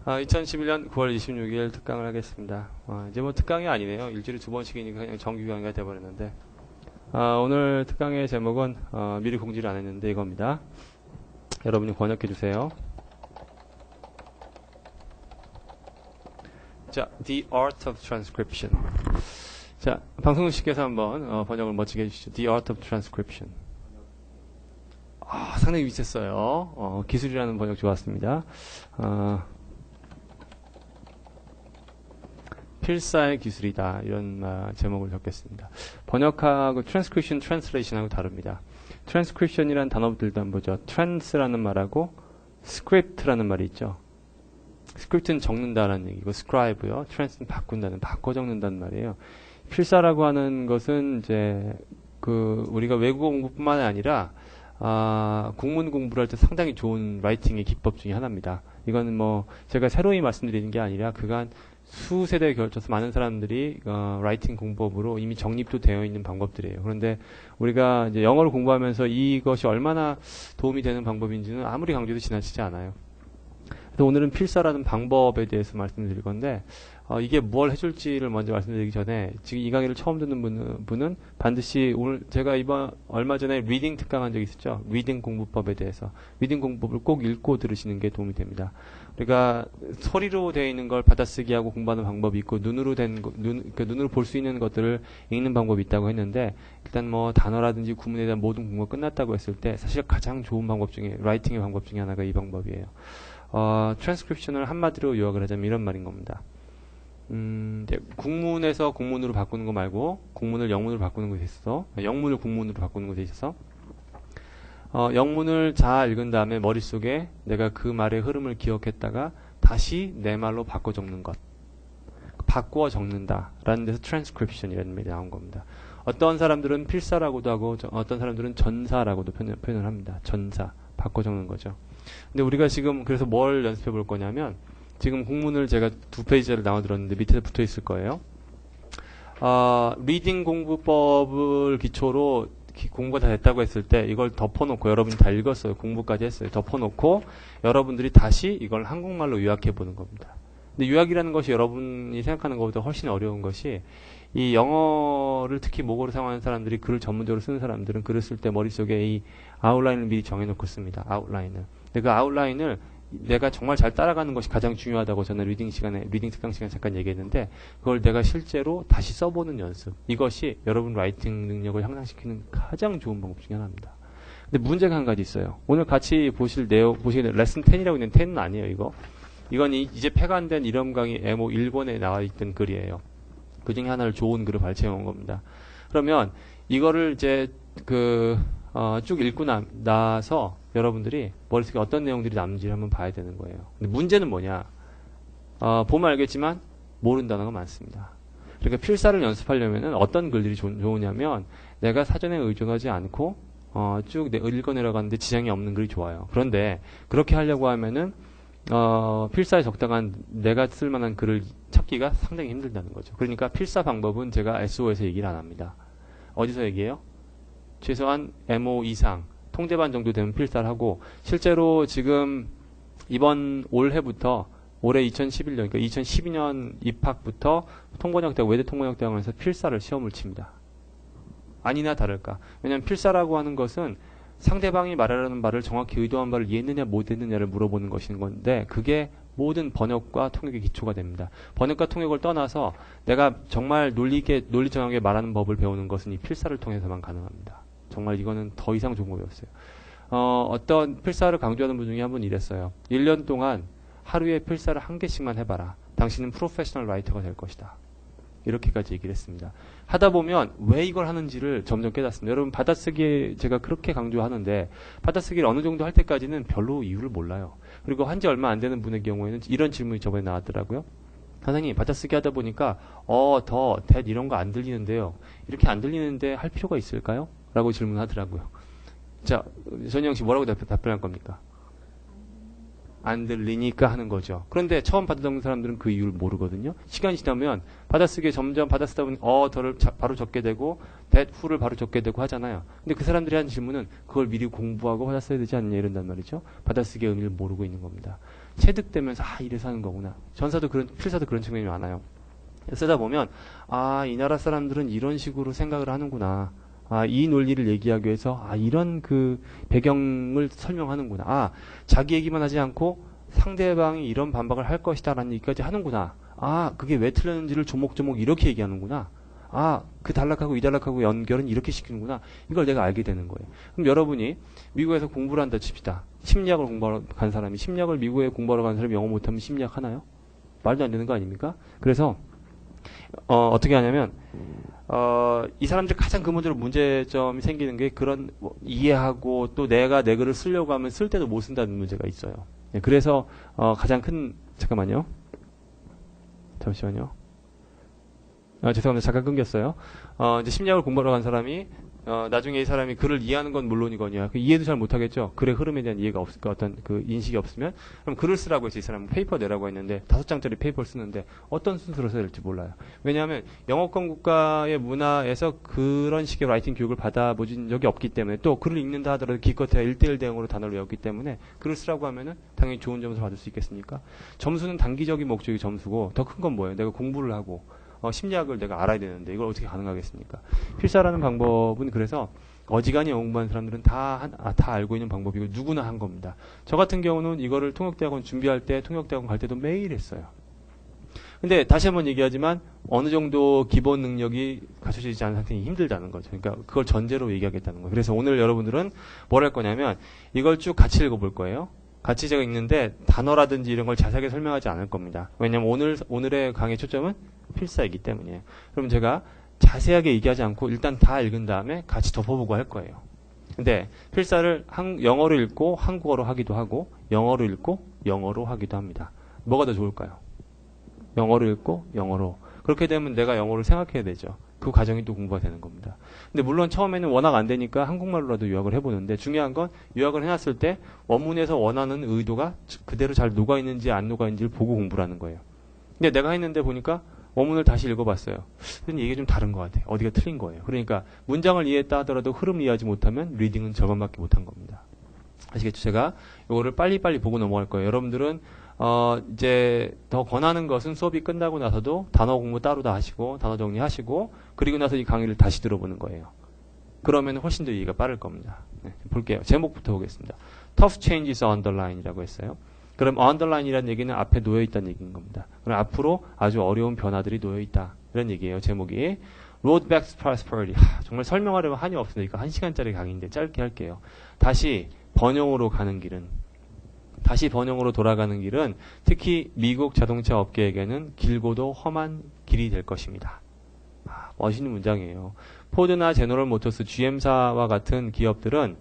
2011년 9월 26일 특강을 하겠습니다. 이제 뭐 특강이 아니네요. 일주일에 2번씩이니까 그냥 정규 강의가 돼버렸는데, 오늘 특강의 제목은 미리 공지를 안 했는데 이겁니다. 여러분이 번역해 주세요. 자, The Art of Transcription. 자, 방송국씨께서 한번 번역을 멋지게 해주시죠. The Art of Transcription. 상당히 위치했어요. 기술이라는 번역 좋았습니다. 필사의 기술이다, 이런 제목을 적겠습니다. 번역하고 transcription, translation하고 다릅니다. transcription이라는 단어들도 한번 보죠. trans라는 말하고 script라는 말이 있죠. script는 적는다라는 얘기고 scribe요. trans는 바꾼다는, 바꿔 적는다는 말이에요. 필사라고 하는 것은 이제 우리가 외국어 공부뿐만 아니라 국문 공부를 할 때 상당히 좋은 라이팅의 기법 중에 하나입니다. 이거는 뭐 제가 새로이 말씀드리는 게 아니라 그간 수세대에 걸쳐서 많은 사람들이 라이팅 공법으로 이미 정립도 되어 있는 방법들이에요. 그런데 우리가 이제 영어를 공부하면서 이것이 얼마나 도움이 되는 방법인지는 아무리 강조해도 지나치지 않아요. 그래서 오늘은 필사라는 방법에 대해서 말씀드릴 건데, 이게 뭘 해줄지를 먼저 말씀드리기 전에 지금 이 강의를 처음 듣는 분은 반드시 오늘 제가 얼마 전에 리딩 특강한 적이 있었죠. 리딩 공부법에 대해서. 리딩 공부법을 꼭 읽고 들으시는 게 도움이 됩니다. 그러니까 소리로 되어 있는 걸 받아쓰기하고 공부하는 방법이 있고 눈으로 눈으로 볼 수 있는 것들을 읽는 방법이 있다고 했는데, 일단 뭐 단어라든지 구문에 대한 모든 공부가 끝났다고 했을 때 사실 가장 좋은 방법 중에, 라이팅의 방법 중에 하나가 이 방법이에요. 트랜스크립션을 한마디로 요약을 하자면 이런 말인 겁니다. 국문에서 국문으로 바꾸는 거 말고 국문을 영문으로 바꾸는 것에 있어서, 영문을 국문으로 바꾸는 것에 있어서 영문을 잘 읽은 다음에 머릿속에 내가 그 말의 흐름을 기억했다가 다시 내 말로 바꿔 적는 것, 바꾸어 적는다 라는 데서 트랜스크립션이라는 말이 나온 겁니다. 어떤 사람들은 필사라고도 하고 어떤 사람들은 전사라고도 표현을 합니다. 전사, 바꿔 적는 거죠. 근데 우리가 지금 그래서 뭘 연습해 볼 거냐면, 지금 국문을 제가 2페이지를 나눠드렸는데 밑에 붙어 있을 거예요. 리딩 공부법을 기초로 공부가 다 됐다고 했을 때 이걸 덮어놓고, 여러분이 다 읽었어요. 공부까지 했어요. 덮어놓고 여러분들이 다시 이걸 한국말로 요약해 보는 겁니다. 근데 요약이라는 것이 여러분이 생각하는 것보다 훨씬 어려운 것이, 이 영어를 특히 모국어로 사용하는 사람들이, 글을 전문적으로 쓰는 사람들은 글을 쓸 때 머릿속에 이 아웃라인을 미리 정해놓고 씁니다. 아웃라인을. 근데 그 아웃라인을 내가 정말 잘 따라가는 것이 가장 중요하다고 저는 리딩 특강 시간에 잠깐 얘기했는데, 그걸 내가 실제로 다시 써보는 연습, 이것이 여러분 라이팅 능력을 향상시키는 가장 좋은 방법 중에 하나입니다. 근데 문제가 한 가지 있어요. 오늘 같이 보시게 된 레슨 10이라고 있는 10은 아니에요. 이건 이제 폐간된 이론 강의 MO 1권에 나와 있던 글이에요. 그 중에 하나를 좋은 글을 발췌해 온 겁니다. 그러면 이거를 이제 쭉 읽고 나서 여러분들이 머릿속에 어떤 내용들이 남는지를 한번 봐야 되는 거예요. 근데 문제는 뭐냐? 보면 알겠지만 모르는 단어가 많습니다. 그러니까 필사를 연습하려면은 어떤 글들이 좋으냐면, 내가 사전에 의존하지 않고 쭉 읽어 내려가는데 지장이 없는 글이 좋아요. 그런데 그렇게 하려고 하면은 필사에 적당한 내가 쓸만한 글을 찾기가 상당히 힘들다는 거죠. 그러니까 필사 방법은 제가 SO에서 얘기를 안 합니다. 어디서 얘기해요? 최소한 MO 이상, 통제반 정도 되면 필사를 하고, 실제로 지금 이번 올해부터, 올해 2011년, 그러니까 2012년 입학부터 통번역대학, 외대 통번역대학원에서 필사를 시험을 칩니다. 아니나 다를까. 왜냐하면 필사라고 하는 것은 상대방이 말하려는 말을 정확히 의도한 말을 이해했느냐 못했느냐를 물어보는 것인 건데, 그게 모든 번역과 통역의 기초가 됩니다. 번역과 통역을 떠나서 내가 정말 논리 정확하게 말하는 법을 배우는 것은 이 필사를 통해서만 가능합니다. 정말 이거는 더 이상 좋은 거였어요. 어떤 필사를 강조하는 분 중에 한 분이 이랬어요. 1년 동안 하루에 필사를 1개씩만 해봐라. 당신은 프로페셔널 라이터가 될 것이다. 이렇게까지 얘기를 했습니다. 하다 보면 왜 이걸 하는지를 점점 깨닫습니다. 여러분, 받아쓰기 제가 그렇게 강조하는데, 받아쓰기를 어느 정도 할 때까지는 별로 이유를 몰라요. 그리고 한지 얼마 안 되는 분의 경우에는 이런 질문이 저번에 나왔더라고요. 선생님, 받아쓰기 하다 보니까 that 이런 거 안 들리는데요. 이렇게 안 들리는데 할 필요가 있을까요? 라고 질문하더라고요. 자, 전영 씨 뭐라고 답변할 겁니까? 안 들리니까 하는 거죠. 그런데 처음 받아듣는 사람들은 그 이유를 모르거든요. 시간이 지나면 받아쓰기에 점점 받아쓰다 보니 더를 바로 적게 되고 that, who를 바로 적게 되고 하잖아요. 근데 그 사람들이 하는 질문은 그걸 미리 공부하고 받아써야 되지 않냐 이런단 말이죠. 받아쓰기의 의미를 모르고 있는 겁니다. 체득되면서 이래서 하는 거구나. 전사도 필사도 그런 측면이 많아요. 쓰다 보면 이 나라 사람들은 이런 식으로 생각을 하는구나. 이 논리를 얘기하기 위해서 이런 그 배경을 설명하는구나. 자기 얘기만 하지 않고 상대방이 이런 반박을 할 것이다라는 얘기까지 하는구나. 그게 왜 틀렸는지를 조목조목 이렇게 얘기하는구나. 그 단락하고 이 단락하고 연결은 이렇게 시키는구나. 이걸 내가 알게 되는 거예요. 그럼 여러분이 미국에서 공부를 한다 칩시다. 심리학을 공부하러 간 사람이, 심리학을 미국에 공부하러 간 사람이 영어 못하면 심리학 하나요? 말도 안 되는 거 아닙니까? 그래서 어떻게 하냐면 이 사람들 가장 근본적으로 문제점이 생기는 게 그런 이해하고 또 내가 내 글을 쓰려고 하면 쓸 때도 못 쓴다는 문제가 있어요. 그래서 가장 큰 잠깐만요. 잠시만요. 죄송합니다. 잠깐 끊겼어요. 이제 심리학을 공부하러 간 사람이 나중에 이 사람이 글을 이해하는 건 물론이거니와 이해도 잘 못하겠죠. 글의 흐름에 대한 이해가 어떤 그 인식이 없으면 그럼 글을 쓰라고 해서 이 사람은 페이퍼 내라고 했는데 5장짜리 페이퍼를 쓰는데 어떤 순서로 써야 될지 몰라요. 왜냐하면 영어권 국가의 문화에서 그런 식의 라이팅 교육을 받아보진 적이 없기 때문에 또 글을 읽는다 하더라도 기껏해야 1대1 대응으로 단어를 외웠기 때문에 글을 쓰라고 하면은 당연히 좋은 점수를 받을 수 있겠습니까? 점수는 단기적인 목적이 점수고 더 큰 건 뭐예요? 내가 공부를 하고 심리학을 내가 알아야 되는데 이걸 어떻게 가능하겠습니까? 필사라는 방법은 그래서 어지간히 영어 공부하는 사람들은 다 알고 있는 방법이고 누구나 한 겁니다. 저 같은 경우는 이거를 통역대학원 준비할 때 통역대학원 갈 때도 매일 했어요. 근데 다시 한번 얘기하지만 어느 정도 기본 능력이 갖춰지지 않은 상태는 힘들다는 거죠. 그러니까 그걸 전제로 얘기하겠다는 거예요. 그래서 오늘 여러분들은 뭘 할 거냐면 이걸 쭉 같이 읽어볼 거예요. 같이 제가 읽는데 단어라든지 이런 걸 자세하게 설명하지 않을 겁니다. 왜냐면 오늘의 강의 초점은 필사이기 때문이에요. 그럼 제가 자세하게 얘기하지 않고 일단 다 읽은 다음에 같이 덮어보고 할 거예요. 근데 필사를 영어로 읽고 한국어로 하기도 하고 영어로 읽고 영어로 하기도 합니다. 뭐가 더 좋을까요? 영어로 읽고 영어로. 그렇게 되면 내가 영어를 생각해야 되죠. 그 과정이 또 공부가 되는 겁니다. 근데 물론 처음에는 워낙 안 되니까 한국말로라도 유학을 해보는데 중요한 건 유학을 해놨을 때 원문에서 원하는 의도가 그대로 잘 녹아있는지 안 녹아있는지를 보고 공부를 하는 거예요. 근데 내가 했는데 보니까 원문을 다시 읽어봤어요. 근데 이게 좀 다른 것 같아요. 어디가 틀린 거예요. 그러니까 문장을 이해했다 하더라도 흐름을 이해하지 못하면 리딩은 저것밖에 못한 겁니다. 아시겠죠? 제가 이거를 빨리빨리 보고 넘어갈 거예요. 여러분들은 이제 더 권하는 것은 수업이 끝나고 나서도 단어 공부 따로 다 하시고 단어 정리하시고 그리고 나서 이 강의를 다시 들어보는 거예요. 그러면 훨씬 더 이해가 빠를 겁니다. 네, 볼게요. 제목부터 보겠습니다. Tough changes underline이라고 했어요. 그럼 underline이라는 얘기는 앞에 놓여 있다는 얘기인 겁니다. 그럼 앞으로 아주 어려운 변화들이 놓여 있다. 이런 얘기예요. 제목이. Road back to prosperity. 정말 설명하려면 한이 없으니까 1시간짜리 강의인데 짧게 할게요. 다시 번영으로 가는 길은 다시 번영으로 돌아가는 길은 특히 미국 자동차 업계에게는 길고도 험한 길이 될 것입니다. 멋있는 문장이에요. 포드나 제너럴 모터스, GM사와 같은 기업들은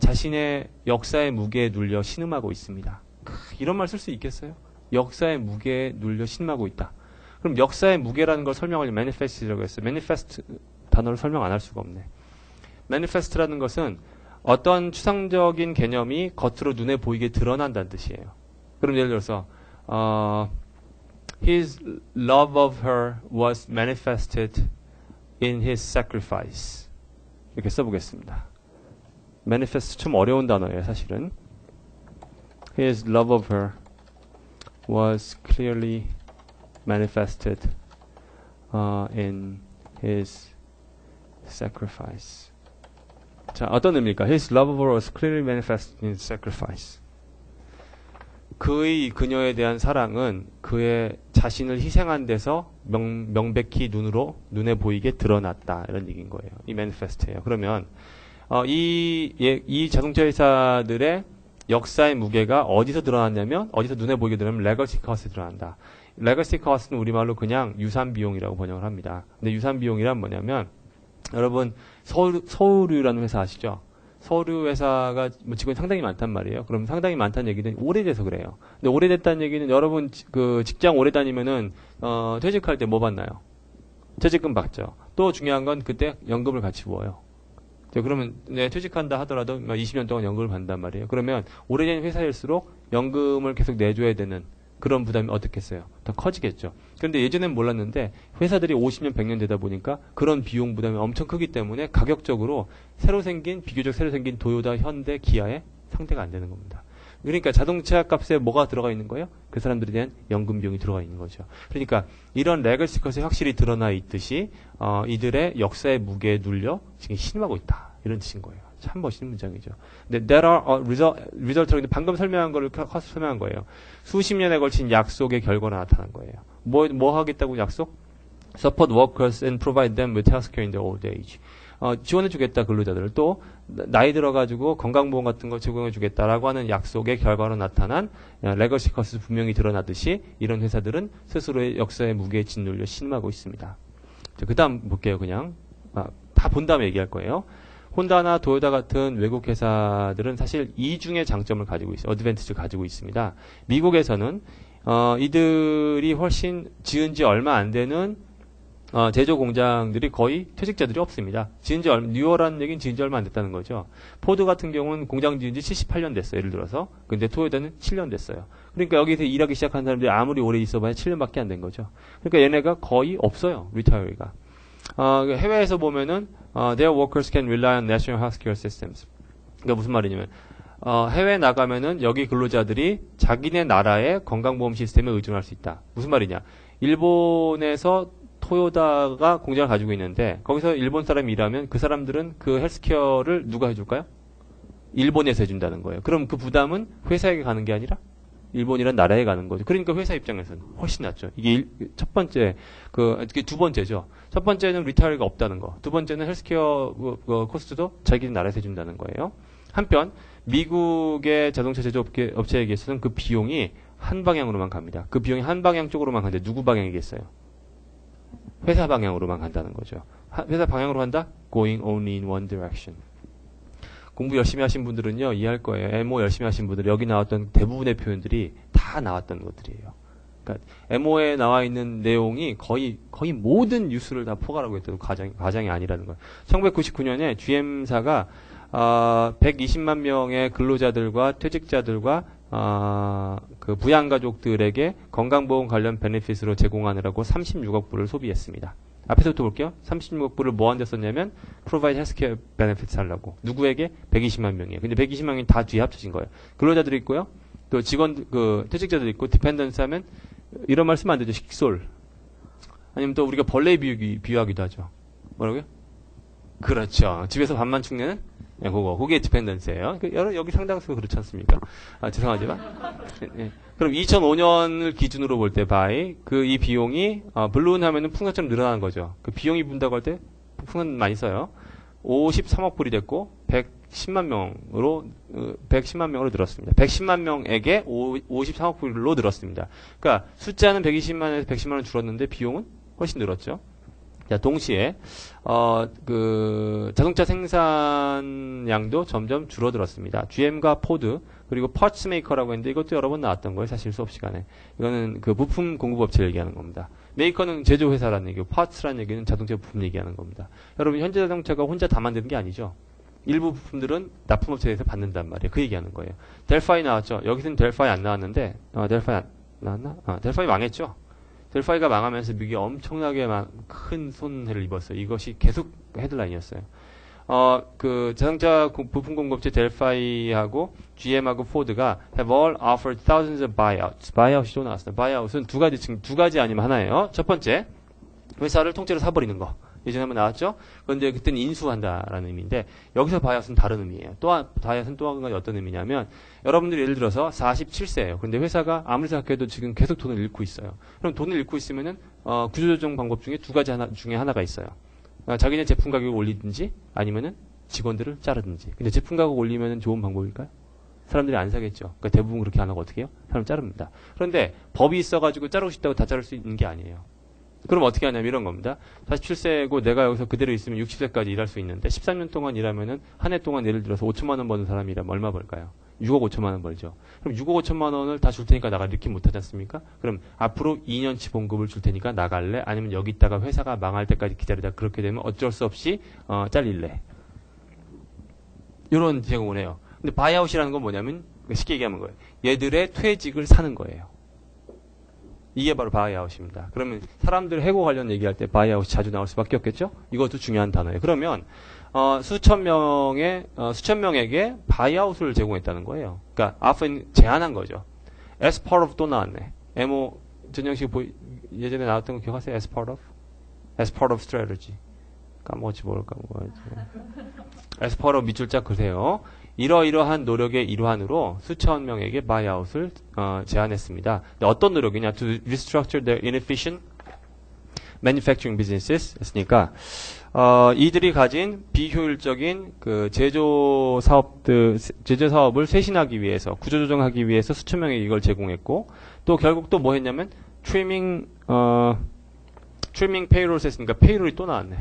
자신의 역사의 무게에 눌려 신음하고 있습니다. 이런 말 쓸 수 있겠어요? 역사의 무게에 눌려 신음하고 있다. 그럼 역사의 무게라는 걸 설명하려면 manifest라고 했어요. manifest 단어를 설명 안 할 수가 없네. manifest라는 것은 어떤 추상적인 개념이 겉으로 눈에 보이게 드러난다는 뜻이에요. 그럼 예를 들어서 His love of her was manifested in his sacrifice. 이렇게 써보겠습니다. manifest 좀 어려운 단어예요, 사실은. His love of her was clearly manifested in his sacrifice. 자, 어떤 의미일까? His love of her was clearly manifested in sacrifice. 그녀에 대한 사랑은 그의 자신을 희생한 데서 명백히 눈에 보이게 드러났다. 이런 얘기인 거예요. 이 manifest예요. 그러면 이 자동차 회사들의 역사의 무게가 어디서 드러났냐면 어디서 눈에 보이게 드러나면 legacy cost에 드러난다. legacy cost는 우리말로 그냥 유산 비용이라고 번역을 합니다. 근데 유산 비용이란 뭐냐면 여러분 서울유라는 회사 아시죠? 서울유 회사가 직원이 상당히 많단 말이에요. 그럼 상당히 많다는 얘기는 오래돼서 그래요. 근데 오래됐다는 얘기는 여러분 그 직장 오래 다니면은 퇴직할 때 뭐 받나요? 퇴직금 받죠. 또 중요한 건 그때 연금을 같이 부어요. 그러면 퇴직한다 하더라도 20년 동안 연금을 받는단 말이에요. 그러면 오래된 회사일수록 연금을 계속 내줘야 되는 그런 부담이 어떻겠어요? 더 커지겠죠. 그런데 예전엔 몰랐는데 회사들이 50년, 100년 되다 보니까 그런 비용 부담이 엄청 크기 때문에 가격적으로 비교적 새로 생긴 도요타, 현대, 기아에 상대가 안 되는 겁니다. 그러니까 자동차 값에 뭐가 들어가 있는 거예요? 그 사람들에 대한 연금 비용이 들어가 있는 거죠. 그러니까 이런 레거시 컷이 확실히 드러나 있듯이 이들의 역사의 무게에 눌려 지금 신음하고 있다. 이런 뜻인 거예요. 참 멋있는 문장이죠. 근데 there are result라고 방금 설명한 거를 설명한 거예요. 수십 년에 걸친 약속의 결과가 나타난 거예요. 뭐 하겠다고 약속? Support workers and provide them with healthcare in their old age. 지원해주겠다 근로자들을 또 나이 들어가지고 건강보험 같은 걸 제공해주겠다라고 하는 약속의 결과로 나타난 레거시 커스 분명히 드러나듯이 이런 회사들은 스스로의 역사의 무게에 짓눌려 신음하고 있습니다. 그 다음 볼게요. 그냥 다 본 다음에 얘기할 거예요. 혼다나 도요타 같은 외국 회사들은 사실 이중의 장점을 가지고 있어요. 어드밴티지를 가지고 있습니다. 미국에서는 이들이 훨씬 지은 지 얼마 안 되는 제조 공장들이 거의 퇴직자들이 없습니다. 뉴어라는 얘기는 지은 지 얼마 안 됐다는 거죠. 포드 같은 경우는 공장 지은 지 78년 됐어요. 예를 들어서. 근데 토요타는 7년 됐어요. 그러니까 여기서 일하기 시작한 사람들이 아무리 오래 있어봐야 7년밖에 안 된 거죠. 그러니까 얘네가 거의 없어요. 리타이어가. 해외에서 보면은 their workers can rely on national healthcare systems. 그러니까 무슨 말이냐면 해외에 나가면은 여기 근로자들이 자기네 나라의 건강보험 시스템에 의존할 수 있다. 무슨 말이냐? 일본에서 토요타가 공장을 가지고 있는데 거기서 일본 사람이 일하면 그 사람들은 그 헬스케어를 누가 해줄까요? 일본에서 해준다는 거예요. 그럼 그 부담은 회사에게 가는 게 아니라 일본이란 나라에 가는 거죠. 그러니까 회사 입장에서는 훨씬 낫죠. 이게 첫 번째, 두 번째죠. 첫 번째는 리타이어가 없다는 거. 두 번째는 헬스케어 코스트도 자기 나라에서 해준다는 거예요. 한편 미국의 자동차 제조업체에게서는 그 비용이 한 방향으로만 갑니다. 그 비용이 한 방향 쪽으로만 가는데 누구 방향이겠어요? 회사 방향으로만 간다는 거죠. 회사 방향으로 간다? Going only in one direction. 공부 열심히 하신 분들은요, 이해할 거예요. MO 열심히 하신 분들, 여기 나왔던 대부분의 표현들이 다 나왔던 것들이에요. 그러니까, MO에 나와 있는 내용이 거의 모든 뉴스를 다 포괄하고 있다고 과장이 아니라는 거예요. 1999년에 GM사가, 120만 명의 근로자들과 퇴직자들과, 그 부양가족들에게 건강보험 관련 베네핏으로 제공하느라고 36억 불을 소비했습니다. 앞에서부터 볼게요. 36억 불을 뭐 한 데 썼냐면 provide healthcare benefits 하려고. 누구에게? 120만 명이에요. 근데 120만 명이 다 뒤에 합쳐진 거예요. 근로자들이 있고요. 또 퇴직자들이 있고 디펜던스 하면 이런 말 쓰면 안 되죠. 식솔. 아니면 또 우리가 벌레 비유하기도 하죠. 뭐라고요? 그렇죠. 집에서 밥만 축내는? 네, 그게 디펜던스예요. 여기 상당수 그렇지 않습니까? 죄송하지만. 네. 그럼 2005년을 기준으로 볼 때 이 비용이 블루은 하면은 풍선처럼 늘어나는 거죠. 그 비용이 분다고 할 때 풍선 많이 써요. 53억 불이 됐고 110만 명으로 늘었습니다. 110만 명에게 53억 불로 늘었습니다. 그러니까 숫자는 120만에서 110만 원 줄었는데 비용은 훨씬 늘었죠. 자, 동시에 자동차 생산량도 점점 줄어들었습니다. GM과 포드 그리고 파츠 메이커라고 했는데 이것도 여러 번 나왔던 거예요. 사실 수업 시간에. 이거는 그 부품 공급업체를 얘기하는 겁니다. 메이커는 제조회사라는 얘기고 파츠라는 얘기는 자동차 부품 얘기하는 겁니다. 여러분 현대자동차가 혼자 다 만드는 게 아니죠. 일부 부품들은 납품업체에서 받는단 말이에요. 그 얘기하는 거예요. 델파이 나왔죠. 여기서는 델파이 안 나왔는데 델파이 안 나왔나? 델파이 망했죠. 델파이가 망하면서 미국이 엄청나게 큰 손해를 입었어요. 이것이 계속 헤드라인이었어요. 자동차 부품 공급체 델파이하고 GM하고 포드가 have all offered thousands of buyouts. buyout이 또 나왔어요. buyout은 두 가지 아니면 하나예요. 첫 번째, 회사를 통째로 사버리는 거. 예전에 한번 나왔죠? 그런데 그때는 인수한다라는 의미인데, 여기서 buyout은 다른 의미예요. buyout은 또 한 가지 어떤 의미냐면, 여러분들이 예를 들어서 47세예요. 근데 회사가 아무리 생각해도 지금 계속 돈을 잃고 있어요. 그럼 돈을 잃고 있으면은, 구조조정 방법 중에 중에 하나가 있어요. 자기네 제품 가격을 올리든지, 아니면은 직원들을 자르든지. 근데 제품 가격 올리면은 좋은 방법일까요? 사람들이 안 사겠죠. 그러니까 대부분 그렇게 안 하고 어떻게 해요? 사람 자릅니다. 그런데 법이 있어가지고 자르고 싶다고 다 자를 수 있는 게 아니에요. 그럼 어떻게 하냐면 이런 겁니다. 47세고 내가 여기서 그대로 있으면 60세까지 일할 수 있는데 13년 동안 일하면은 한 해 동안 예를 들어서 5천만 원 버는 사람이라면 얼마 벌까요? 6억 5천만 원 벌죠. 그럼 6억 5천만 원을 다 줄 테니까 나가 이렇게 못하지 않습니까? 그럼 앞으로 2년치 봉급을 줄 테니까 나갈래? 아니면 여기 있다가 회사가 망할 때까지 기다리다 그렇게 되면 어쩔 수 없이 잘릴래? 이런 제공을 해요. 근데 바이아웃이라는 건 뭐냐면 쉽게 얘기하면 거예요. 얘들의 퇴직을 사는 거예요. 이게 바로 바이아웃입니다. 그러면 사람들 해고 관련 얘기할 때 바이아웃이 자주 나올 수밖에 없겠죠? 이것도 중요한 단어예요. 그러면 수천 명에게 바이아웃을 제공했다는 거예요. 그러니까 often 제한한 거죠. as part of 또 나왔네. MO 전형식 예전에 나왔던 거 기억하세요? as part of? as part of strategy. 까먹었지 뭘 까먹었지. as part of 밑줄 짝 그세요. 이러이러한 노력의 일환으로 수천 명에게 바이아웃을 제안했습니다. 어떤 노력이냐? To restructure their inefficient manufacturing businesses 했으니까 이들이 가진 비효율적인 그 제조 사업을 쇄신하기 위해서 구조조정하기 위해서 수천 명에게 이걸 제공했고 또 결국 또 뭐 했냐면 trimming payrolls 했으니까 페이롤이 또 나왔네.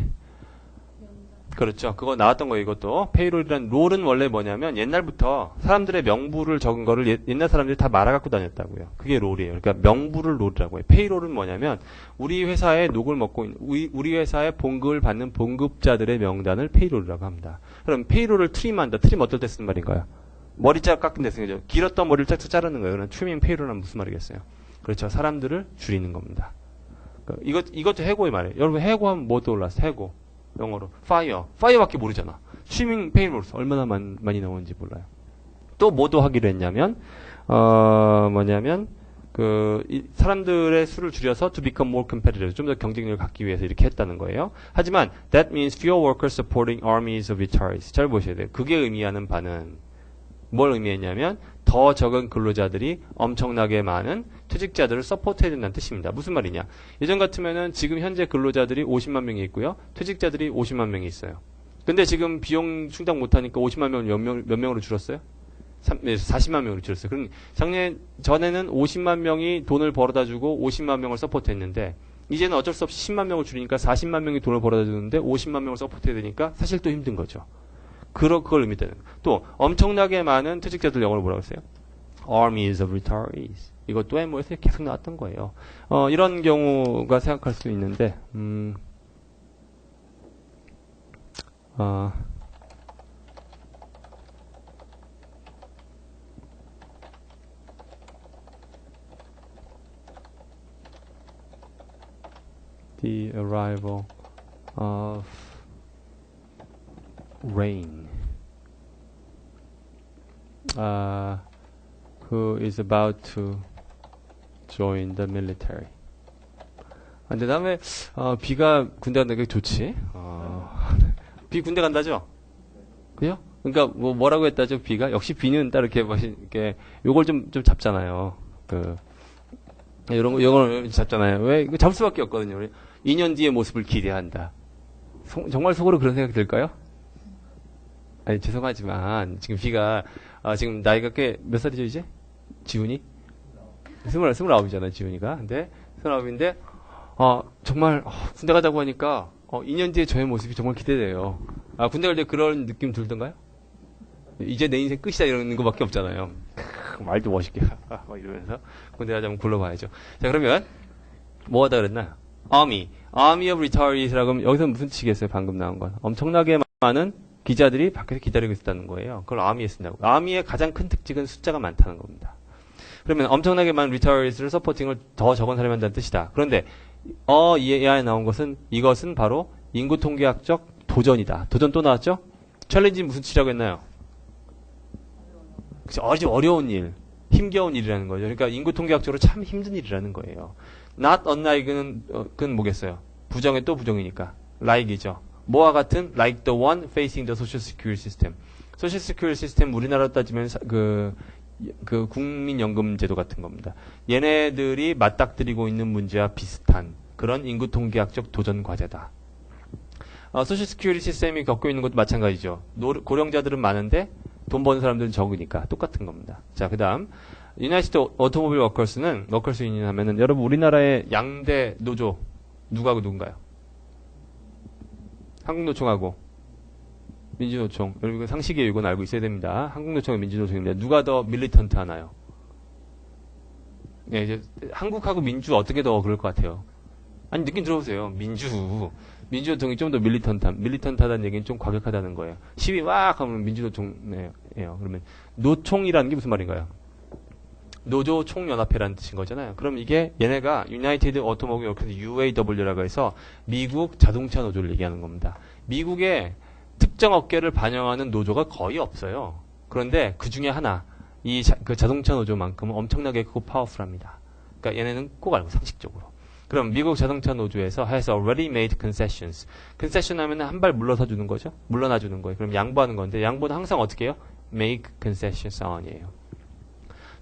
그렇죠. 그거 나왔던 거예요, 이것도. 페이롤이란 롤은 원래 뭐냐면 옛날부터 사람들의 명부를 적은 거를 옛날 사람들이 다 말아갖고 다녔다고요. 그게 롤이에요. 그러니까 명부를 롤이라고 해요. 페이롤은 뭐냐면 우리 회사에 녹을 먹고 있는, 우리 회사에 봉급을 받는 봉급자들의 명단을 페이롤이라고 합니다. 그럼 페이롤을 트림한다. 트림 어떨 때 쓰는 말인가요? 머리짝 깎은 데 쓰는 거죠. 길었던 머리를 짝짝 자르는 거예요. 그럼 트리밍 페이롤은 무슨 말이겠어요? 그렇죠. 사람들을 줄이는 겁니다. 이것도 해고의 말이에요. 여러분 해고하면 뭐 떠올랐어? 해고. 영어로 fire밖에 모르잖아. 스위밍 페이롤스 얼마나 많이 나오는지 몰라요. 또 뭐도 하기로 했냐면 뭐냐면 사람들의 수를 줄여서 to become more competitive, 좀 더 경쟁력을 갖기 위해서 이렇게 했다는 거예요. 하지만 that means fewer workers supporting armies of retirees. 잘 보셔야 돼요. 그게 의미하는 바는 뭘 의미했냐면 더 적은 근로자들이 엄청나게 많은 퇴직자들을 서포트해야 된다는 뜻입니다. 무슨 말이냐? 예전 같으면은 지금 현재 근로자들이 50만 명이 있고요. 퇴직자들이 50만 명이 있어요. 근데 지금 비용 충당 못하니까 50만 명을 몇 명으로 줄었어요? 40만 명으로 줄었어요. 그럼 전에는 50만 명이 돈을 벌어다 주고 50만 명을 서포트했는데 이제는 어쩔 수 없이 10만 명을 줄이니까 40만 명이 돈을 벌어다 주는데 50만 명을 서포트해야 되니까 사실 또 힘든 거죠. 그걸 의미되는. 또 엄청나게 많은 퇴직자들 영어로 뭐라고 했어요? Armies of retirees. 이것도 MO에서 계속 나왔던 거예요. 이런 경우가 생각할 수 있는데 the arrival of Rain, who is about to join the military. 근데 다음에 비가 군대 간다는 게 좋지. 비 군대 간다죠? 그죠? 그러니까 뭐라고 했다죠? 비가 역시 비는 딱 이렇게 요걸 좀 잡잖아요. 이걸 잡잖아요. 왜? 이거 잡을 수밖에 없거든요. 2년 뒤의 모습을 기대한다. 정말 속으로 그런 생각이 들까요? 아니, 죄송하지만, 지금 비가, 지금 나이가 몇 살이죠, 이제? 지훈이? 29이잖아, 지훈이가. 근데, 29인데, 정말, 군대 가자고 하니까, 2년 뒤에 저의 모습이 정말 기대돼요. 군대 갈 때 그런 느낌 들던가요? 이제 내 인생 끝이다, 이러는 것밖에 없잖아요. 말도 멋있게, 막 이러면서, 군대 가자면 굴러봐야죠. 자, 그러면, 뭐 하다 그랬나? Army of Retirees라고 하면, 여기서 무슨 뜻이겠어요, 방금 나온 건? 엄청나게 많은 기자들이 밖에서 기다리고 있었다는 거예요. 그걸 아미에 쓴다고. 아미의 가장 큰 특징은 숫자가 많다는 겁니다. 그러면 엄청나게 많은 리타이어리스를 서포팅을 더 적은 사람이 한다는 뜻이다. 그런데 이 안에 나온 이것은 바로 인구 통계학적 도전이다. 도전 또 나왔죠? 챌린지 무슨 치라고 했나요? 아주 어려운 일, 힘겨운 일이라는 거죠. 그러니까 인구 통계학적으로 참 힘든 일이라는 거예요. Not unlike는 그건 뭐겠어요? 부정에 또 부정이니까. like이죠. 뭐와 같은 like the one facing the social security system. social security system 우리나라로 따지면 그 국민연금 제도 같은 겁니다. 얘네들이 맞닥뜨리고 있는 문제와 비슷한 그런 인구 통계학적 도전 과제다. social security 시스템이 겪고 있는 것도 마찬가지죠. 고령자들은 많은데 돈 버는 사람들은 적으니까 똑같은 겁니다. 자, 그다음 유나이티드 오토모빌 워커스는 워커스 유니언 하면은 여러분 우리나라의 양대 노조 누구하고 누군가요? 한국노총하고 민주노총. 여러분 상식의 이건 알고 있어야 됩니다. 한국노총과 민주노총입니다. 누가 더 밀리턴트 하나요? 네, 이제 한국하고 민주 어떻게 더 그럴 것 같아요? 아니 느낌 들어보세요. 민주노총이 좀 더 밀리턴트하다는 얘기는 좀 과격하다는 거예요. 시위 막 하면 민주노총이에요. 그러면 노총이라는 게 무슨 말인가요? 노조 총연합회라는 뜻인 거잖아요. 그럼 이게 얘네가 United Automobile Workers UAW라고 해서 미국 자동차 노조를 얘기하는 겁니다. 미국의 특정 업계를 반영하는 노조가 거의 없어요. 그런데 그 중에 하나, 그 자동차 노조만큼은 엄청나게 크고 파워풀합니다. 그러니까 얘네는 꼭 알고 상식적으로. 그럼 미국 자동차 노조에서 has already made concessions. concession 하면 한 발 물러서 주는 거죠. 물러나 주는 거예요. 그럼 양보하는 건데 양보는 항상 어떻게 해요? make concessions on이에요.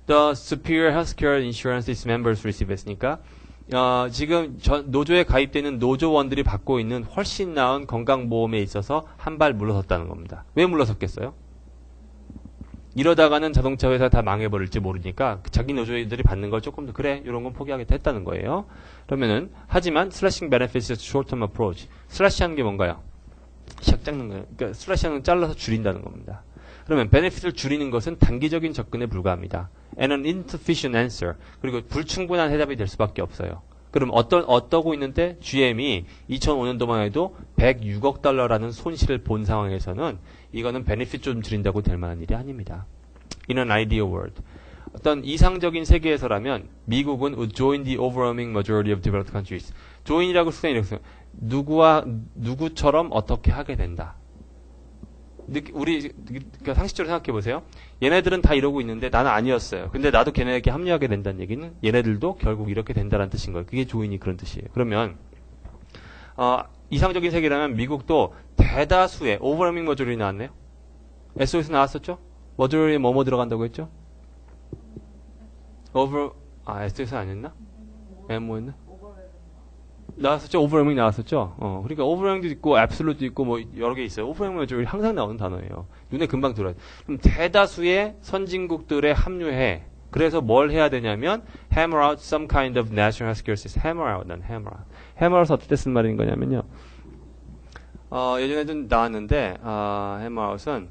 The superior healthcare insurance its members receive 했으니까 지금 노조에 가입되는 노조원들이 받고 있는 훨씬 나은 건강보험에 있어서 한 발 물러섰다는 겁니다. 왜 물러섰겠어요? 이러다가는 자동차 회사 다 망해버릴지 모르니까 자기 노조들이 받는 걸 조금 더 그래 이런 건 포기하겠다 했다는 거예요. 그러면은 하지만 slashing benefits is a short-term approach. 슬래시하는 게 뭔가요? 샥 잡는 거예요. 그러니까 슬래시하는 잘라서 줄인다는 겁니다. 그러면 베네핏을 줄이는 것은 단기적인 접근에 불과합니다. And an insufficient answer. 그리고 불충분한 해답이 될 수밖에 없어요. 그럼 어떠고 있는데 GM이 2005년도만 해도 106억 달러라는 손실을 본 상황에서는 이거는 베네핏 좀 줄인다고 될 만한 일이 아닙니다. In an ideal world. 어떤 이상적인 세계에서라면 미국은 would join the overwhelming majority of developed countries. join이라고 쓰면 이렇게 써요. 누구처럼 어떻게 하게 된다. 우리 상식적으로 생각해 보세요. 얘네들은 다 이러고 있는데 나는 아니었어요. 근데 나도 걔네에게 합류하게 된다는 얘기는 얘네들도 결국 이렇게 된다는 뜻인 거예요. 그게 조인이 그런 뜻이에요. 그러면 이상적인 세계라면 미국도 대다수의 overwhelming majority 나왔네요. SO에서 나왔었죠? majority에 뭐뭐 들어간다고 했죠? SO에서 아니었나? 뭐였나? 나왔었죠? 오버웨밍 나왔었죠? 그러니까 오버웨밍도 있고 absolute도 있고 뭐 여러 개 있어요. 오버웨밍은 항상 나오는 단어예요. 눈에 금방 들어요. 그럼 대다수의 선진국들에 합류해. 그래서 뭘 해야 되냐면 hammer out some kind of national healthcare system. hammer out, 난 hammer out. hammer out은 어떻게 쓴 말인 거냐면요. 예전에도 나왔는데 hammer out은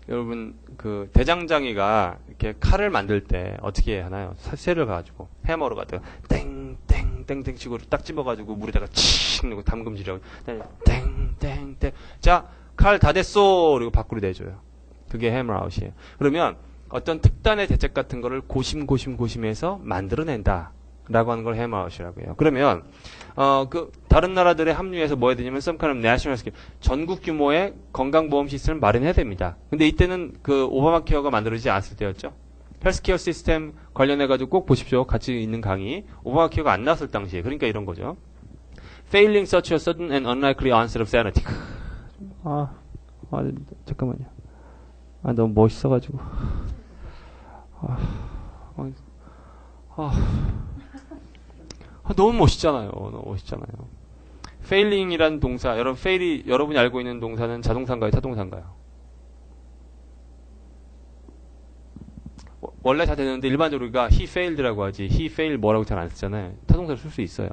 여러분 그 대장장이가 이렇게 칼을 만들 때 어떻게 하나요? 쇠를 가지고 해머로 가다가 땡땡땡 치고 딱 집어가지고 물에다가 칙 넣고 담금질하고 땡땡땡 자 칼 다 됐어 그리고 밖으로 내줘요. 그게 해머아웃이에요. 그러면 어떤 특단의 대책 같은 거를 고심해서 만들어낸다. 라고 하는 걸 해머아웃이라고 해요. 그러면 그 다른 나라들의 합류해서 뭐 해야 되냐면 some kind of national health care 전국 규모의 건강보험 시스템을 마련해야 됩니다. 근데 이때는 그 오바마 케어가 만들어지지 않았을 때였죠. 헬스케어 시스템 관련해 가지고 꼭 보십시오. 같이 있는 강의. 오바마 케어가 안 나왔을 당시에. 그러니까 이런 거죠. Failing such a sudden and unlikely onset of sanity. 잠깐만요. 너무 멋있어가지고. 너무 멋있잖아요. 너무 멋있잖아요. failing이라는 동사, 여러분이 알고 있는 동사는 자동사인가요? 타동사인가요? 원래 다 되는데 일반적으로 우리가 he failed라고 하지 he fail 뭐라고 잘 안 쓰잖아요. 타동사를 쓸 수 있어요.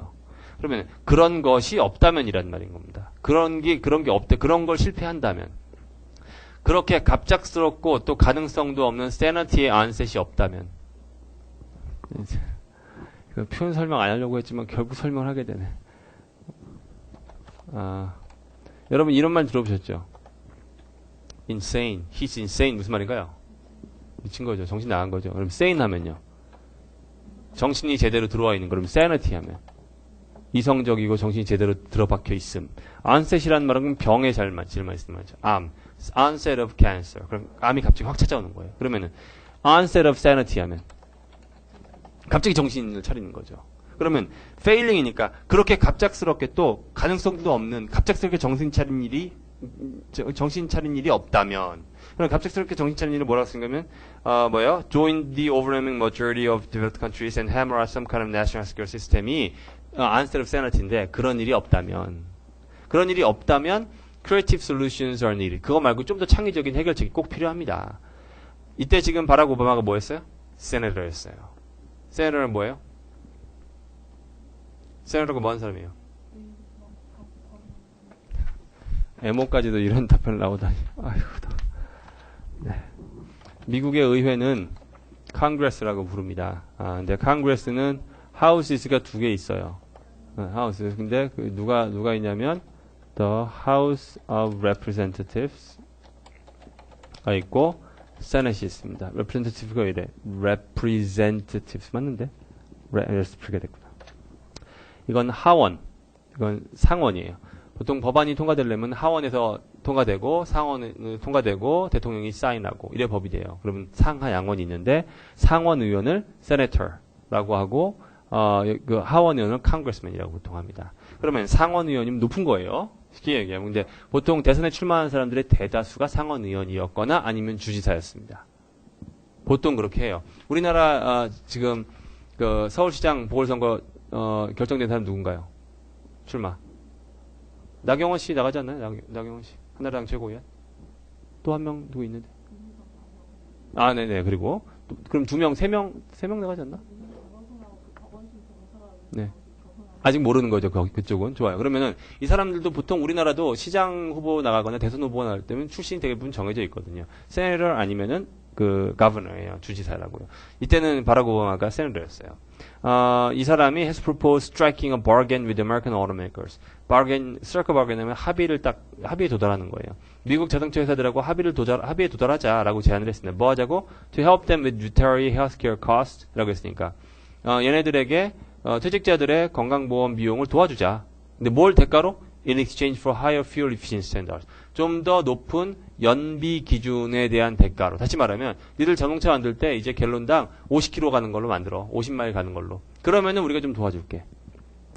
그러면 그런 것이 없다면이란 말인 겁니다. 그런 게 없대. 그런 걸 실패한다면. 그렇게 갑작스럽고 또 가능성도 없는 sanity의 onset이 없다면. 표현 설명 안 하려고 했지만 결국 설명을 하게 되네. 여러분 이런 말 들어보셨죠? insane. He's insane. 무슨 말인가요? 미친 거죠. 정신 나간 거죠. 그럼 sane 하면요. 정신이 제대로 들어와 있는 거. 그럼 sanity 하면. 이성적이고 정신이 제대로 들어박혀 있음. onset이라는 말은 병의 질만 있는 말이죠. 암. onset of cancer. 그럼 암이 갑자기 확 찾아오는 거예요. 그러면은 onset of sanity 하면. 갑자기 정신을 차리는 거죠. 그러면 failing이니까 그렇게 갑작스럽게 또 가능성도 없는 갑작스럽게 정신 차린 일이 없다면 그럼 갑작스럽게 정신 차린 일을 뭐라고 쓴 거면 join the overwhelming majority of developed countries and hammer out some kind of national healthcare system이 onset of sanity인데 그런 일이 없다면 creative solutions are needed. 그거 말고 좀 더 창의적인 해결책이 꼭 필요합니다. 이때 지금 바락 오바마가 뭐 했어요? 세네터였어요. 세네터는 뭐예요? 세네터가 뭐 하는 사람이에요? 에모까지도 이런 답변을 나오다니. 아이고. 네. 미국의 의회는 Congress라고 부릅니다. 근데 Congress는 Houses가 두 개 있어요. House. 근데 누가 있냐면 The House of Representatives가 있고 세넷이 있습니다. representative가 이래. representatives 맞는데? representative가 됐구나. 이건 하원, 이건 상원이에요. 보통 법안이 통과되려면 하원에서 통과되고 상원은 통과되고 대통령이 사인하고 이래 법이 돼요. 그러면 상하 양원이 있는데 상원 의원을 senator라고 하고 그 하원 의원을 congressman이라고 보통 합니다. 그러면 상원 의원이면 높은 거예요. 쉽게 얘기하면. 근데 보통 대선에 출마하는 사람들의 대다수가 상원 의원이었거나 아니면 주지사였습니다. 보통 그렇게 해요. 우리나라 지금 그 서울시장 보궐선거 결정된 사람 누군가요? 출마. 나경원 씨 나가지 않나요? 나경원 씨. 한나라당 최고위원. 또 한 명 누구 있는데? 아, 네네. 그리고 그럼 세 명 나가지 않나? 네. 아직 모르는 거죠. 그쪽은. 좋아요. 그러면은 이 사람들도 보통 우리나라도 시장 후보 나가거나 대선 후보 나갈 때면 출신이 대부분 정해져 있거든요. 세네터 아니면은 그 가버너예요. 주지사라고요. 이때는 바락 오바마가 세네터였어요. 이 사람이 has proposed striking a bargain with American automakers. strike a bargain 하면 합의에 도달하는 거예요. 미국 자동차 회사들하고 합의에 도달하자라고 제안을 했습니다. 뭐 하자고? To help them with retiring healthcare cost라고 했으니까. 얘네들에게 퇴직자들의 건강보험 비용을 도와주자. 근데 뭘 대가로? In exchange for higher fuel efficiency standards. 좀 더 높은 연비 기준에 대한 대가로. 다시 말하면 니들 자동차 만들 때 이제 갤론당 50km 가는 걸로 만들어. 50마일 가는 걸로. 그러면은 우리가 좀 도와줄게.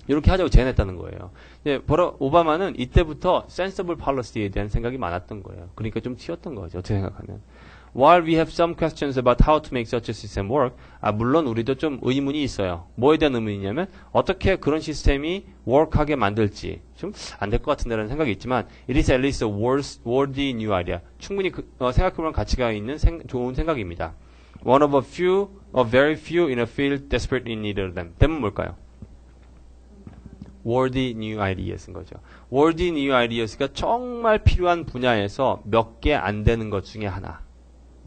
이렇게 하자고 제안했다는 거예요. 오바마는 이때부터 sensible policy에 대한 생각이 많았던 거예요. 그러니까 좀 튀었던 거죠. 어떻게 생각하면. While we have some questions about how to make such a system work, 물론 우리도 좀 의문이 있어요. 뭐에 대한 의문이냐면 어떻게 그런 시스템이 work하게 만들지 좀 안 될 것 같은데라는 생각이 있지만 it is at least a worthy new idea. 충분히 생각해볼 가치가 있는 좋은 생각입니다. One of a very few in a field desperately needed them. 대문 뭘까요? worthy new ideas인 거죠. worthy new ideas가 정말 필요한 분야에서 몇 개 안 되는 것 중에 하나.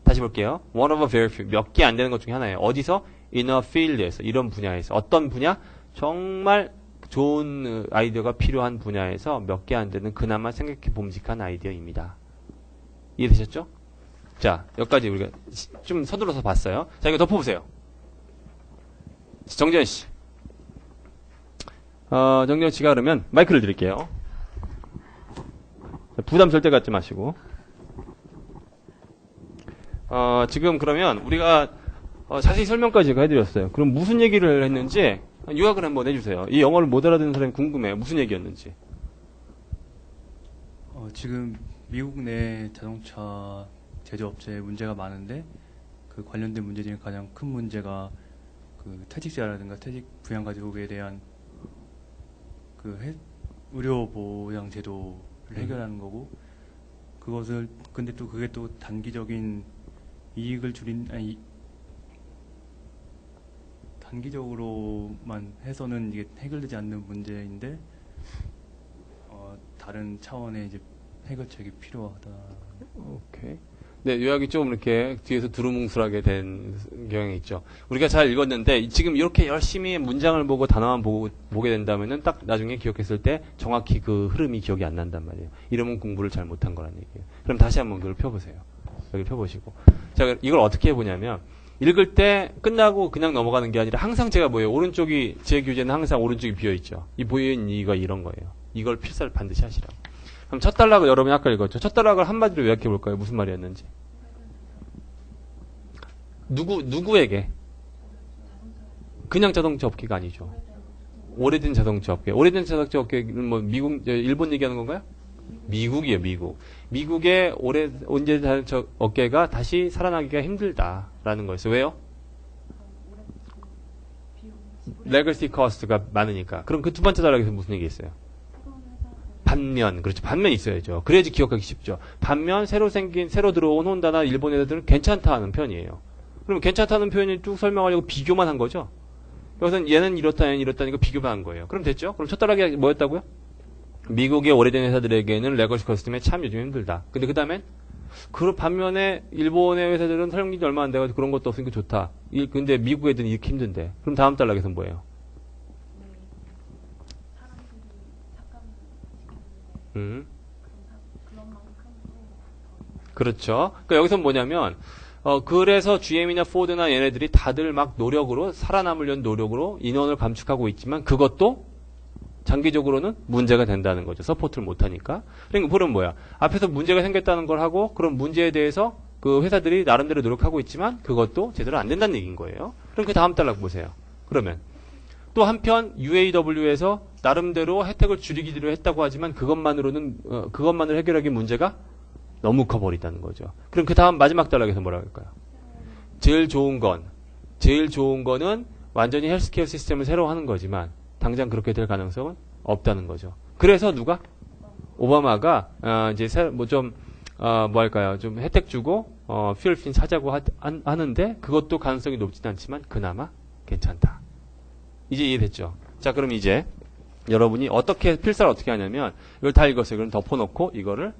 다시 볼게요. One of a very few. 몇 개 안 되는 것 중에 하나예요. 어디서? In a field에서. 이런 분야에서. 어떤 분야? 정말 좋은 아이디어가 필요한 분야에서 몇 개 안 되는 그나마 생각해 봄직한 아이디어입니다. 이해되셨죠? 자, 여기까지 우리가 좀 서둘러서 봤어요. 자, 이거 덮어보세요. 정재현 씨. 정재현 씨가 그러면 마이크를 드릴게요. 부담 절대 갖지 마시고. 지금 그러면 우리가 자세히 설명까지 제가 해드렸어요. 그럼 무슨 얘기를 했는지 요약을 한번 해주세요. 이 영어를 못 알아듣는 사람이 궁금해요. 무슨 얘기였는지. 지금 미국 내 자동차 제조업체에 문제가 많은데 그 관련된 문제 중에 가장 큰 문제가 그 퇴직자라든가 퇴직 부양 가족에 대한 그 의료 보장 제도를 해결하는 거고 그것을 근데 또 그게 또 단기적인 이익을 단기적으로만 해서는 이게 해결되지 않는 문제인데 다른 차원의 이제 해결책이 필요하다. 오케이. 네, 요약이 좀 이렇게 뒤에서 두루뭉술하게 된 경향이 있죠. 우리가 잘 읽었는데 지금 이렇게 열심히 문장을 보고 단어만 보게 된다면은 딱 나중에 기억했을 때 정확히 그 흐름이 기억이 안 난단 말이에요. 이러면 공부를 잘 못한 거란 얘기예요. 그럼 다시 한번 그걸 펴보세요. 여기 펴보시고. 자, 이걸 어떻게 해보냐면 읽을 때 끝나고 그냥 넘어가는 게 아니라 항상 제가 뭐예요? 오른쪽이 제 교재는 항상 오른쪽이 비어있죠. 이 보여있는 이유가 이런 거예요. 이걸 필사를 반드시 하시라고. 그럼 첫 단락을 여러분이 아까 읽었죠. 첫 단락을 한마디로 요약해 볼까요? 무슨 말이었는지. 누구에게? 그냥 자동차 업계가 아니죠. 오래된 자동차 업계. 오래된 자동차 업계는 뭐 일본 얘기하는 건가요? 미국이에요, 미국. 미국의 언제 자동차 업계가 다시 살아나기가 힘들다라는 거였어요. 왜요? 레거시 코스트가 많으니까. 그럼 그 두 번째 단락에서 무슨 얘기 있어요? 반면, 그렇죠. 반면 있어야죠. 그래야지 기억하기 쉽죠. 반면 새로 들어온 혼다나 일본 애들은 괜찮다는 편이에요. 그럼 괜찮다는 표현을 쭉 설명하려고 비교만 한 거죠. 여기서는 얘는 이렇다, 얘는 이렇다니까 비교만 한 거예요. 그럼 됐죠? 그럼 첫 단락이 뭐였다고요? 미국의 오래된 회사들에게는 레거시 코스트 때문에 참 요즘 힘들다. 근데 그 다음엔 그 반면에 일본의 회사들은 사용기간이 얼마 안 돼가지고 그런 것도 없으니까 좋다. 근데 미국 애들은 이렇게 힘든데. 그럼 다음 단락에서는 뭐예요? 그렇죠. 그러니까 여기서 뭐냐면 그래서 GM이나 포드나 얘네들이 다들 막 노력으로, 살아남으려는 노력으로 인원을 감축하고 있지만 그것도 장기적으로는 문제가 된다는 거죠. 서포트를 못하니까. 그러니까 그럼 뭐야? 앞에서 문제가 생겼다는 걸 하고 그런 문제에 대해서 그 회사들이 나름대로 노력하고 있지만 그것도 제대로 안 된다는 얘기인 거예요. 그럼 그 다음 단락 보세요. 그러면 또 한편 UAW에서 나름대로 혜택을 줄이기로 했다고 하지만 그것만으로 해결하기 문제가 너무 커버린다는 거죠. 그럼 그 다음 마지막 단락에서 뭐라고 할까요? 제일 좋은 거는 완전히 헬스케어 시스템을 새로 하는 거지만 당장 그렇게 될 가능성은 없다는 거죠. 그래서 누가? 오바마가 이제 좀 혜택 주고 퓨얼핀 사자고 하는데 그것도 가능성이 높진 않지만 그나마 괜찮다. 이제 이해됐죠? 자, 그럼 이제 여러분이 필사를 어떻게 하냐면 이걸 다 읽었어요. 그럼 덮어놓고 이거를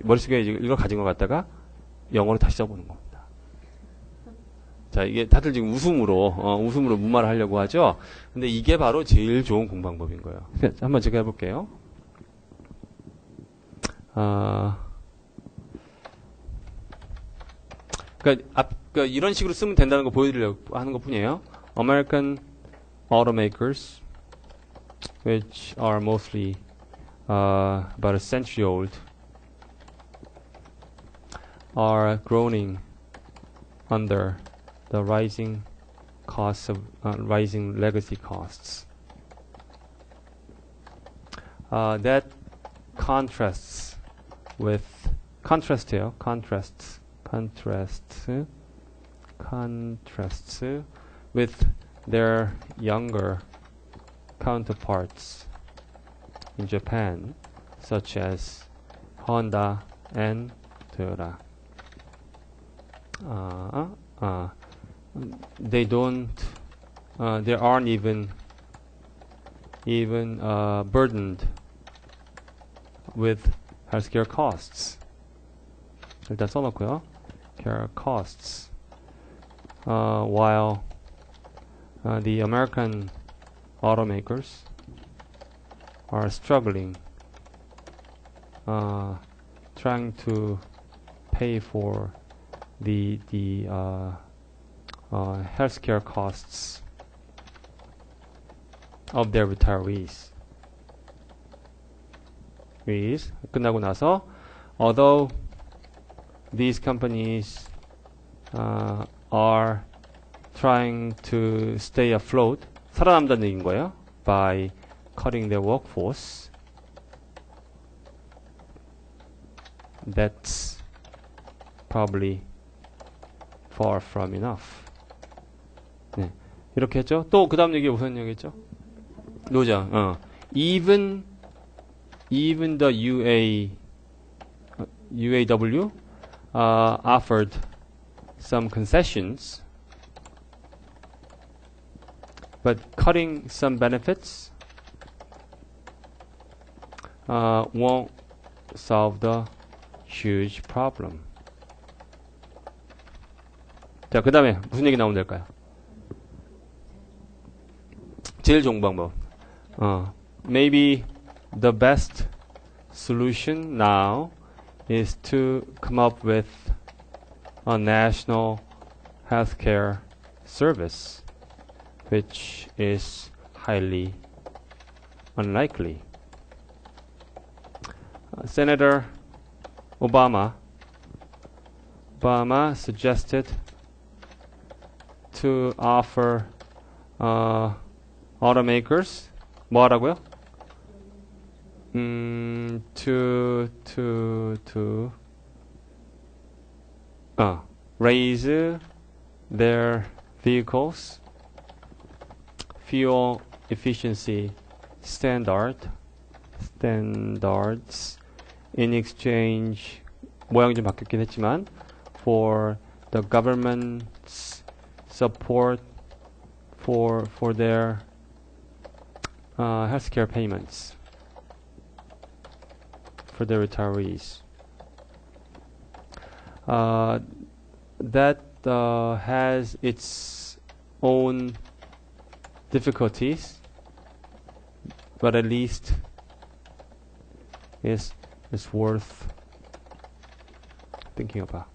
머릿속에 이걸 가진 것 갖다가 영어로 다시 써보는 겁니다. 자, 이게 다들 지금 웃음으로 무마를 하려고 하죠? 근데 이게 바로 제일 좋은 공부방법인 거예요. 한번 제가 해볼게요. 그러니까 이런 식으로 쓰면 된다는 거 보여드리려고 하는 것 뿐이에요. American automakers, which are mostly about a century old, are groaning under the rising costs of rising legacy costs. That contrasts with with their younger counterparts in Japan, such as Honda and Toyota. They aren't even burdened with healthcare costs. 일단 써놓고요. Care costs. While the American automakers are struggling, trying to pay for the healthcare costs of their retirees. 끝나고 나서, although these companies are trying to stay afloat, 살아남다는 얘기인 거예요. By cutting their workforce, that's probably far from enough. 네, 이렇게 했죠. 또 그 다음 얘기 무슨 얘기했죠? 노장. Even the UAW offered some concessions, but cutting some benefits won't solve the huge problem. 자, 그 다음에 무슨 얘기 나오면 될까요? 제일 좋은 방법. Maybe the best solution now is to come up with a national healthcare service, which is highly unlikely. Senator Obama suggested to offer automakers 뭐 하라고요? Raise their vehicles fuel efficiency standards in exchange, 모양이 좀 바뀌었긴 했지만, for the government's support for their healthcare payments for their retirees. That has its own difficulties, but at least it's worth thinking about.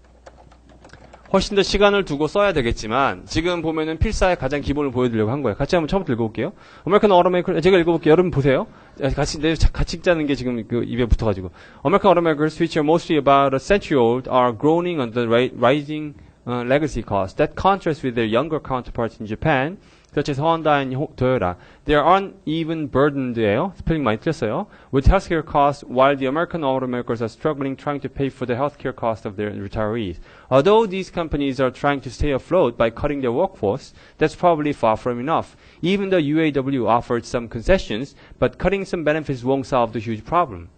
훨씬 더 시간을 두고 써야 되겠지만 지금 보면은 필사의 가장 기본을 보여드리려고 한 거예요. 같이 한번 처음부터 읽어볼게요. American Automakers, 제가 읽어볼게요. 여러분 보세요. 같이 읽자는 게 지금 그 입에 붙어가지고. American automakers, which are mostly about a century old, are groaning under rising legacy costs. That contrasts with their younger counterparts in Japan, such as Honda and Toyota. They are uneven burdened예요. 스펠링 많이 틀렸어요. With healthcare costs, while the American automakers are struggling trying to pay for the healthcare costs of their retirees. Although these companies are trying to stay afloat by cutting their workforce, that's probably far from enough. Even the UAW offered some concessions, but cutting some benefits won't solve the huge problem.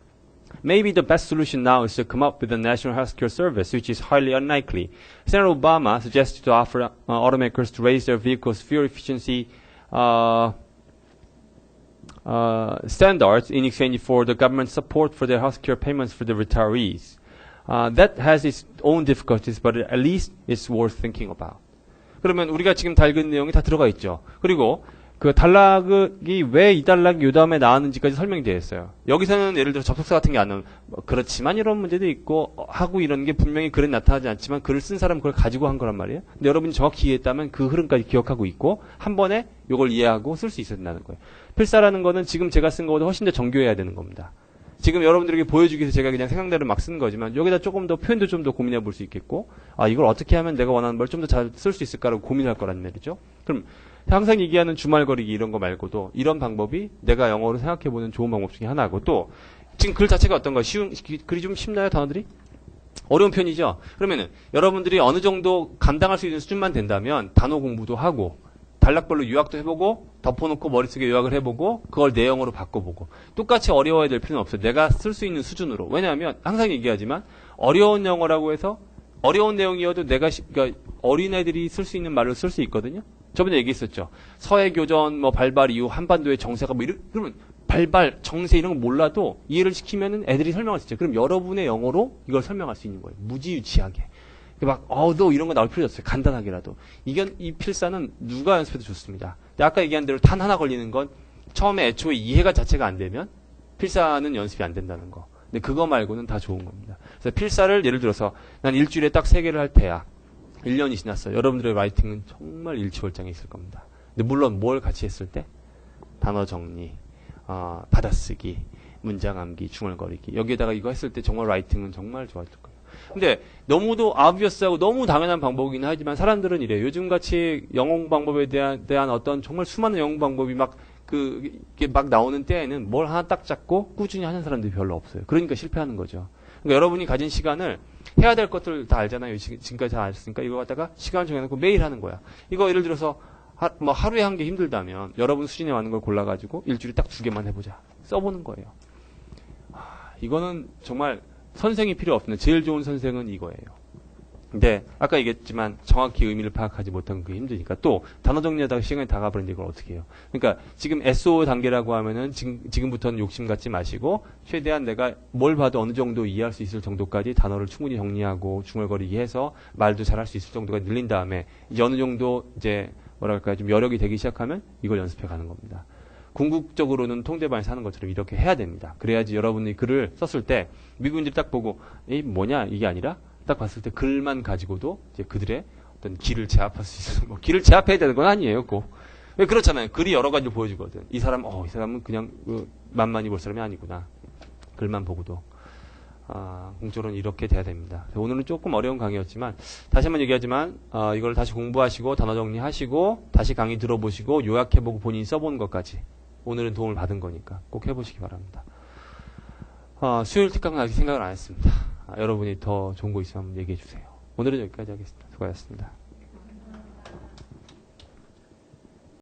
Maybe the best solution now is to come up with a national healthcare service, which is highly unlikely. Senator Obama suggested to offer automakers to raise their vehicles' fuel efficiency standards in exchange for the government support for their healthcare payments for the retirees. That has its own difficulties, but at least it's worth thinking about. 그러면 우리가 지금 다 읽은 내용이 다 들어가 있죠. 그리고 그 단락이 왜 이 단락이 요 다음에 나왔는지까지 설명이 되어 있어요. 여기서는 예를 들어 접속사 같은 게 안 나오면 그렇지만 이런 문제도 있고 하고 이런 게 분명히 글에 나타나지 않지만 글을 쓴 사람은 그걸 가지고 한 거란 말이에요. 근데 여러분이 정확히 이해했다면 그 흐름까지 기억하고 있고 한 번에 이걸 이해하고 쓸 수 있어야 된다는 거예요. 필사라는 거는 지금 제가 쓴 것보다 훨씬 더 정교해야 되는 겁니다. 지금 여러분들에게 보여주기 위해서 제가 그냥 생각대로 막 쓴 거지만 여기다 조금 더 표현도 좀 더 고민해 볼 수 있겠고 이걸 어떻게 하면 내가 원하는 걸 좀 더 잘 쓸 수 있을까라고 고민할 거란 말이죠. 그럼 항상 얘기하는 주말거리기 이런 거 말고도 이런 방법이 내가 영어로 생각해보는 좋은 방법 중에 하나고 또 지금 글 자체가 어떤가 글이 좀 쉽나요 단어들이? 어려운 편이죠. 그러면은 여러분들이 어느 정도 감당할 수 있는 수준만 된다면 단어 공부도 하고 단락별로 요약도 해보고 덮어놓고 머릿속에 요약을 해보고 그걸 내용으로 바꿔보고 똑같이 어려워야 될 필요는 없어요. 내가 쓸 수 있는 수준으로. 왜냐하면 항상 얘기하지만 어려운 영어라고 해서 어려운 내용이어도 그러니까 어린애들이 쓸 수 있는 말로 쓸 수 있거든요. 저번에 얘기했었죠. 서해교전, 발발 이후 한반도의 정세가 그러면 발발, 정세 이런 거 몰라도 이해를 시키면은 애들이 설명할 수 있죠. 그럼 여러분의 영어로 이걸 설명할 수 있는 거예요. 무지유지하게. 너 이런 거 나올 필요 없어요. 간단하게라도. 이 필사는 누가 연습해도 좋습니다. 근데 아까 얘기한 대로 단 하나 걸리는 건 처음에 애초에 이해가 자체가 안 되면 필사는 연습이 안 된다는 거. 근데 그거 말고는 다 좋은 겁니다. 그래서 필사를 예를 들어서 난 일주일에 딱 3개를 할 테야. 1년이 지났어요. 여러분들의 라이팅은 정말 일치월장에 있을 겁니다. 근데 물론 뭘 같이 했을 때? 단어 정리, 받아쓰기, 문장 암기, 중얼거리기. 여기에다가 이거 했을 때 정말 라이팅은 정말 좋았을 거예요. 근데 너무도 obvious하고 너무 당연한 방법이긴 하지만 사람들은 이래요. 요즘같이 영어 방법에 대한 어떤 정말 수많은 영어 방법이 이게 막 나오는 때에는 뭘 하나 딱 잡고 꾸준히 하는 사람들이 별로 없어요. 그러니까 실패하는 거죠. 그러니까 여러분이 가진 시간을 해야 될 것들 다 알잖아요. 지금까지 다 알았으니까 이거 갖다가 시간 정해놓고 매일 하는 거야. 이거 예를 들어서 하루에 한 게 힘들다면 여러분 수준에 맞는 걸 골라가지고 일주일에 딱 2개만 해보자. 써보는 거예요. 이거는 정말 선생이 필요 없습니다. 제일 좋은 선생은 이거예요. 근데 아까 얘기했지만 정확히 의미를 파악하지 못한 게 힘드니까 또 단어 정리하다가 시간이 다 가버리는데 이걸 어떻게 해요? 그러니까 지금 SO 단계라고 하면은 지금부터는 욕심 갖지 마시고 최대한 내가 뭘 봐도 어느 정도 이해할 수 있을 정도까지 단어를 충분히 정리하고 중얼거리게 해서 말도 잘할 수 있을 정도가 늘린 다음에 이제 어느 정도 이제 좀 여력이 되기 시작하면 이걸 연습해 가는 겁니다. 궁극적으로는 통대반에서 하는 것처럼 이렇게 해야 됩니다. 그래야지 여러분이 글을 썼을 때 미국인들이 딱 보고 뭐냐 이게 아니라 딱 봤을 때 글만 가지고도 이제 그들의 어떤 길을 제압할 수 있어요. 길을 제압해야 되는 건 아니에요, 꼭. 왜 그렇잖아요. 글이 여러 가지를 보여주거든. 이 사람은 그냥 만만히 볼 사람이 아니구나. 글만 보고도. 공적으로는 이렇게 돼야 됩니다. 오늘은 조금 어려운 강의였지만 다시 한번 얘기하지만 이걸 다시 공부하시고 단어 정리하시고 다시 강의 들어보시고 요약해보고 본인이 써보는 것까지 오늘은 도움을 받은 거니까 꼭 해보시기 바랍니다. 수요일 특강은 아직 생각을 안 했습니다. 여러분이 더 좋은 거 있으면 얘기해 주세요. 오늘은 여기까지 하겠습니다. 수고하셨습니다.